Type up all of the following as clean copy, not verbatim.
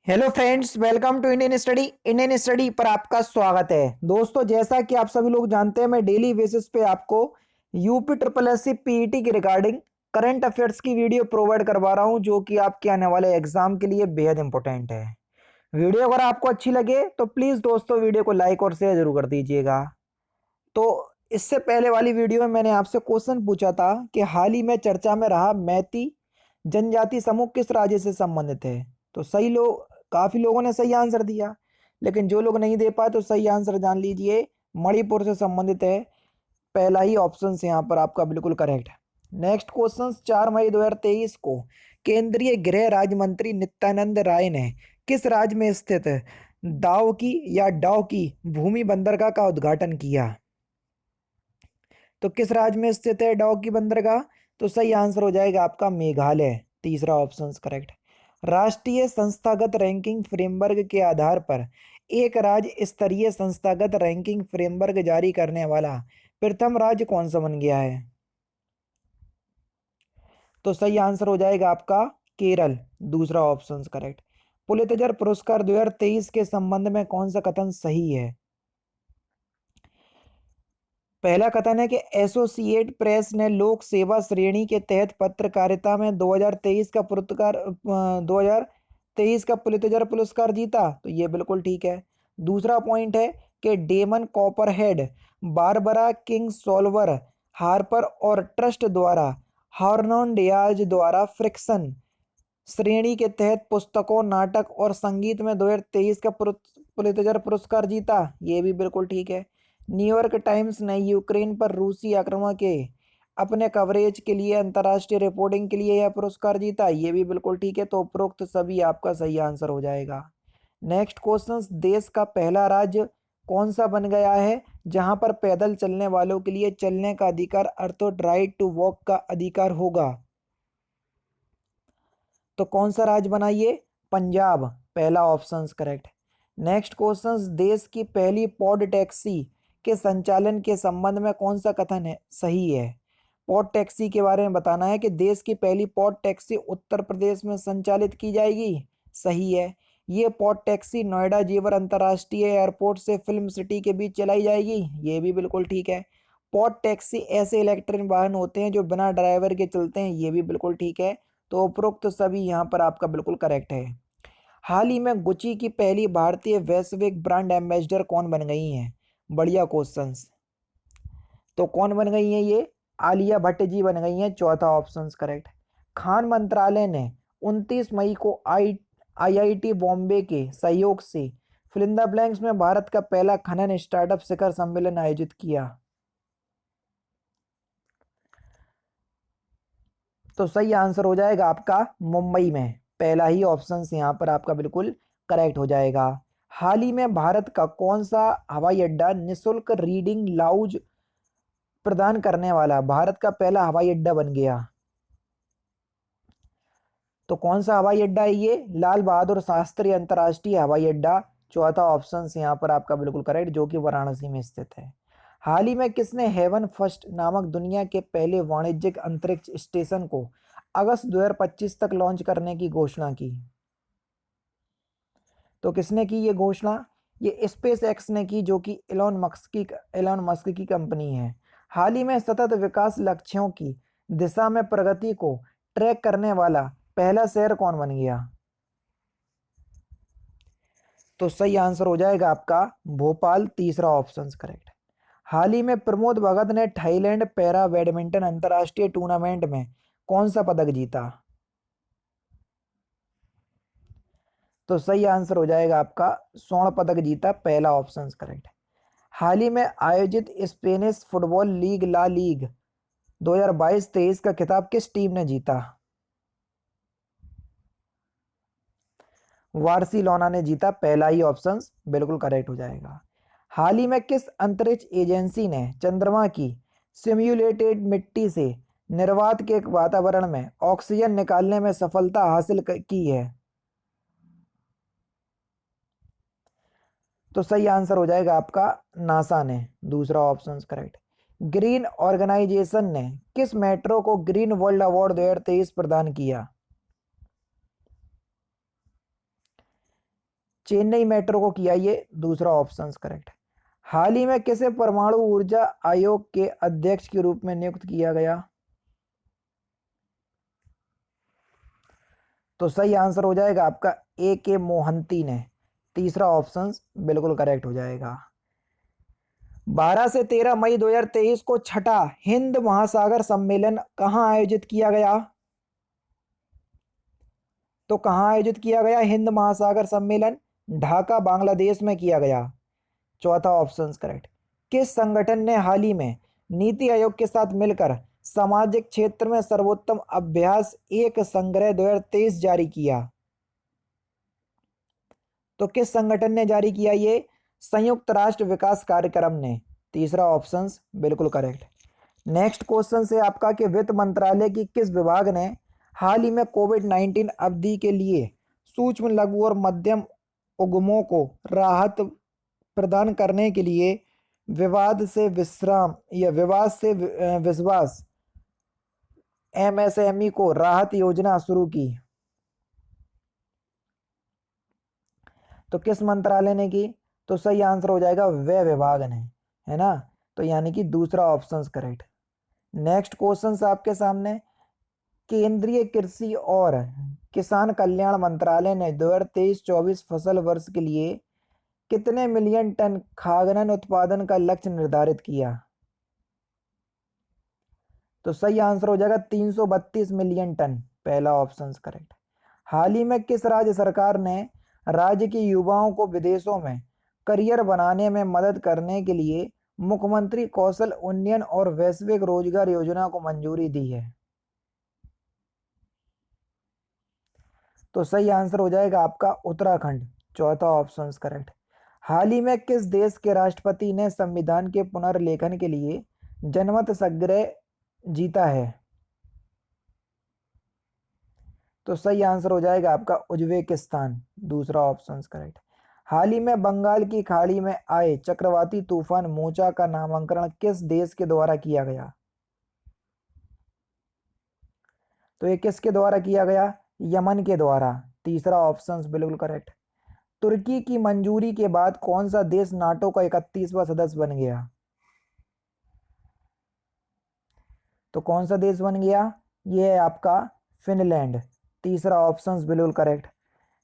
Hello friends, welcome to Indian study पर आपका स्वागत है। दोस्तों, जैसा कि आप सभी लोग जानते हैं, मैं डेली बेसिस पे आपको UP triple S C PET के रिगार्डिंग करंट अफेयर्स की वीडियो प्रोवाइड करवा रहा हूं, जो कि आपके आने वाले एग्जाम के लिए बेहद इंपॉर्टेंट है। वीडियो अगर आपको अच्छी लगे तो प्लीज़ दोस्तों वीडियो को लाइक और शेयर जरूर कर दीजिएगा। तो इससे पहले वाली वीडियो में मैंने आपसे क्वेश्चन पूछा था कि हाल ही में चर्चा में रहा मैती जनजाति समूह किस राज्य से संबंधित है। तो काफी लोगों ने सही आंसर दिया, लेकिन जो लोग नहीं दे पाए तो सही आंसर जान लीजिए, मणिपुर से संबंधित है। पहला ही ऑप्शन यहाँ पर आपका बिल्कुल करेक्ट है। नेक्स्ट क्वेश्चन, 4 मई 2023 को केंद्रीय गृह राज्य मंत्री नित्यानंद राय ने किस राज्य में स्थित डाउकी भूमि बंदरगाह का उद्घाटन किया। तो किस राज्य में स्थित है डाउकी बंदरगाह? तो सही आंसर हो जाएगा आपका मेघालय। तीसरा ऑप्शन करेक्ट। राष्ट्रीय संस्थागत रैंकिंग फ्रेमवर्क के आधार पर एक राज्य स्तरीय संस्थागत रैंकिंग फ्रेमवर्क जारी करने वाला प्रथम राज्य कौन सा बन गया है? तो सही आंसर हो जाएगा आपका केरल। दूसरा ऑप्शन करेक्ट। पुलित्जर पुरस्कार 2023 के संबंध में कौन सा कथन सही है? पहला कथन है कि एसोसिएट प्रेस ने लोक सेवा श्रेणी के तहत पत्रकारिता में 2023 का पुलित्जर पुरस्कार जीता। तो ये बिल्कुल ठीक है। दूसरा पॉइंट है कि daemon copperhead, Barbara king solver, Harper और ट्रस्ट द्वारा हार्नोन डियाज द्वारा फ्रिक्शन श्रेणी के तहत पुस्तकों, नाटक और संगीत में 2023 का पुलित्जर पुरस्कार जीता। ये भी बिल्कुल ठीक है। न्यूयॉर्क टाइम्स ने यूक्रेन पर रूसी आक्रमण के अपने कवरेज के लिए अंतर्राष्ट्रीय रिपोर्टिंग के लिए यह पुरस्कार जीता। ये भी बिल्कुल ठीक है। तो उपरोक्त सभी आपका सही आंसर हो जाएगा। नेक्स्ट क्वेश्चन, देश का पहला राज्य कौन सा बन गया है जहां पर पैदल चलने वालों के लिए चलने का अधिकार अर्थात राइट टू वॉक का अधिकार होगा? तो कौन सा राज्य बना ये? पंजाब। पहला ऑप्शन करेक्ट। नेक्स्ट क्वेश्चन, देश की पहली पॉड टैक्सी के संचालन के संबंध में कौन सा कथन है सही है? पॉड टैक्सी के बारे में बताना है कि देश की पहली पॉड टैक्सी उत्तर प्रदेश में संचालित की जाएगी। सही है। ये पॉड टैक्सी नोएडा जेवर अंतर्राष्ट्रीय एयरपोर्ट से फिल्म सिटी के बीच चलाई जाएगी। ये भी बिल्कुल ठीक है। पॉड टैक्सी ऐसे इलेक्ट्रिक वाहन होते हैं जो बिना ड्राइवर के चलते हैं। ये भी बिल्कुल ठीक है। तो उपरोक्त सभी यहाँ पर आपका बिल्कुल करेक्ट है। हाल ही में गुची की पहली भारतीय वैश्विक ब्रांड एम्बेसडर कौन बन गई हैं? बढ़िया क्वेश्चंस। तो कौन बन गई हैं ये? आलिया भट्ट जी बन गई हैं। चौथा ऑप्शन करेक्ट। खान मंत्रालय ने 29 मई को आईआईटी बॉम्बे के सहयोग से फिलिंदा ब्लैंक्स में भारत का पहला खनन स्टार्टअप शिखर सम्मेलन आयोजित किया। तो सही आंसर हो जाएगा आपका मुंबई में। पहला ही ऑप्शन यहाँ पर आपका बिल्कुल करेक्ट हो जाएगा। हाल ही में भारत का कौन सा हवाई अड्डा निशुल्क रीडिंग लाउंज प्रदान करने वाला भारत का पहला हवाई अड्डा बन गया? तो कौन सा हवाई अड्डा है ये? लाल बहादुर शास्त्री अंतर्राष्ट्रीय हवाई अड्डा। चौथा ऑप्शन यहाँ पर आपका बिल्कुल करेक्ट, जो कि वाराणसी में स्थित है। हाल ही में किसने हेवन फर्स्ट नामक दुनिया के पहले वाणिज्यिक अंतरिक्ष स्टेशन को अगस्त 2025 तक लॉन्च करने की घोषणा की? तो किसने की ये घोषणा? ये स्पेस एक्स ने की, जो कि एलोन मस्क की कंपनी है। हाल ही में सतत विकास लक्ष्यों की दिशा में प्रगति को ट्रैक करने वाला पहला शहर कौन बन गया? तो सही आंसर हो जाएगा आपका भोपाल। तीसरा ऑप्शन करेक्ट। हाल ही में प्रमोद भगत ने थाईलैंड पैरा बैडमिंटन अंतर्राष्ट्रीय टूर्नामेंट में कौन सा पदक जीता? तो सही आंसर हो जाएगा आपका स्वर्ण पदक जीता। पहला ऑप्शन करेक्ट। हाल ही में आयोजित स्पेनिश फुटबॉल लीग ला लीग 2022-23 का खिताब किस टीम ने जीता? बार्सिलोना ने जीता। पहला ही ऑप्शन बिल्कुल करेक्ट हो जाएगा। हाल ही में किस अंतरिक्ष एजेंसी ने चंद्रमा की सिम्युलेटेड मिट्टी से निर्वात के वातावरण में ऑक्सीजन निकालने में सफलता हासिल की है? तो सही आंसर हो जाएगा आपका नासा ने। दूसरा ऑप्शन करेक्ट। ग्रीन ऑर्गेनाइजेशन ने किस मेट्रो को ग्रीन वर्ल्ड अवार्ड 2023 प्रदान किया? चेन्नई मेट्रो को किया, ये दूसरा ऑप्शन करेक्ट। हाल ही में किसे परमाणु ऊर्जा आयोग के अध्यक्ष के रूप में नियुक्त किया गया? तो सही आंसर हो जाएगा आपका ए के मोहंती ने, तीसरा ऑप्शन बिल्कुल करेक्ट हो जाएगा। 12 से 13 मई 2023 को छठा हिंद महासागर सम्मेलन कहाँ आयोजित किया गया? तो कहाँ आयोजित किया गया हिंद महासागर सम्मेलन? ढाका बांग्लादेश में किया गया, चौथा ऑप्शन करेक्ट। किस संगठन ने हाल ही में नीति आयोग के साथ मिलकर सामाजिक क्षेत्र में सर्वोत्तम अभ्यास एक संग्रह 2023 जारी किया? तो किस संगठन ने जारी किया ये? संयुक्त राष्ट्र विकास कार्यक्रम ने, तीसरा ऑप्शन बिल्कुल करेक्ट। नेक्स्ट क्वेश्चन से आपका कि वित्त मंत्रालय की किस विभाग ने हाल ही में कोविड-19 अवधि के लिए सूक्ष्म लघु और मध्यम उद्यमों को राहत प्रदान करने के लिए विवाद से विश्वास एमएसएमई को राहत योजना शुरू की? तो किस मंत्रालय ने की? तो सही आंसर हो जाएगा व्यय विभाग ने, है ना। तो यानी कि दूसरा ऑप्शन करेक्ट। नेक्स्ट क्वेश्चन आपके सामने, केंद्रीय कृषि और किसान कल्याण मंत्रालय ने 2023-24 फसल वर्ष के लिए कितने मिलियन टन खाद्यान्न उत्पादन का लक्ष्य निर्धारित किया? तो सही आंसर हो जाएगा 332 मिलियन टन, पहला ऑप्शन करेक्ट। हाल ही में किस राज्य सरकार ने राज्य के युवाओं को विदेशों में करियर बनाने में मदद करने के लिए मुख्यमंत्री कौशल उन्नयन और वैश्विक रोजगार योजना को मंजूरी दी है? तो सही आंसर हो जाएगा आपका उत्तराखंड, चौथा ऑप्शन करेक्ट। हाल ही में किस देश के राष्ट्रपति ने संविधान के पुनर्लेखन के लिए जनमत संग्रह जीता है? तो सही आंसर हो जाएगा आपका उज्बेकिस्तान, दूसरा ऑप्शन करेक्ट। हाल ही में बंगाल की खाड़ी में आए चक्रवाती तूफान मोचा का नामकरण किस देश के द्वारा किया गया? तो ये किसके द्वारा किया गया? यमन के द्वारा, तीसरा ऑप्शन बिल्कुल करेक्ट। तुर्की की मंजूरी के बाद कौन सा देश नाटो का 31वां सदस्य बन गया? तो कौन सा देश बन गया? ये है आपका फिनलैंड, तीसरा ऑप्शन बिल्कुल करेक्ट।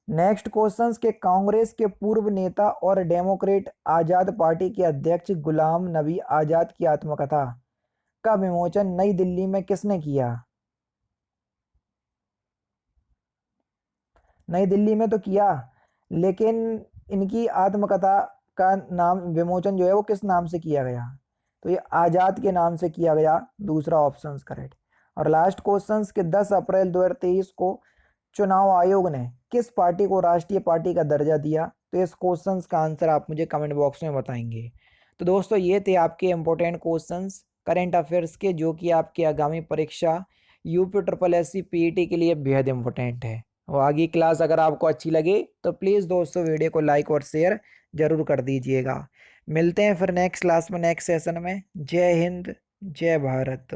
नेक्स्ट क्वेश्चन के कांग्रेस के पूर्व नेता और डेमोक्रेट आजाद पार्टी के अध्यक्ष गुलाम नबी आजाद की आत्मकथा का विमोचन नई दिल्ली में किसने किया? नई दिल्ली में तो किया, लेकिन इनकी आत्मकथा का नाम विमोचन जो है वो किस नाम से किया गया? तो ये आजाद के नाम से किया गया, दूसरा ऑप्शन करेक्ट। और लास्ट क्वेश्चन के 10 अप्रैल 2023 को चुनाव आयोग ने किस पार्टी को राष्ट्रीय पार्टी का दर्जा दिया? तो इस क्वेश्चन का आंसर आप मुझे कमेंट बॉक्स में बताएंगे। तो दोस्तों ये थे आपके इंपॉर्टेंट क्वेश्चंस करंट अफेयर्स के, जो कि आपकी आगामी परीक्षा यूपी ट्रिपल एससी पीईटी के लिए बेहद इंपॉर्टेंट है। और आगे क्लास अगर आपको अच्छी लगे तो प्लीज़ दोस्तों वीडियो को लाइक और शेयर जरूर कर दीजिएगा। मिलते हैं फिर नेक्स्ट क्लास में, नेक्स्ट सेशन में। जय हिंद, जय भारत।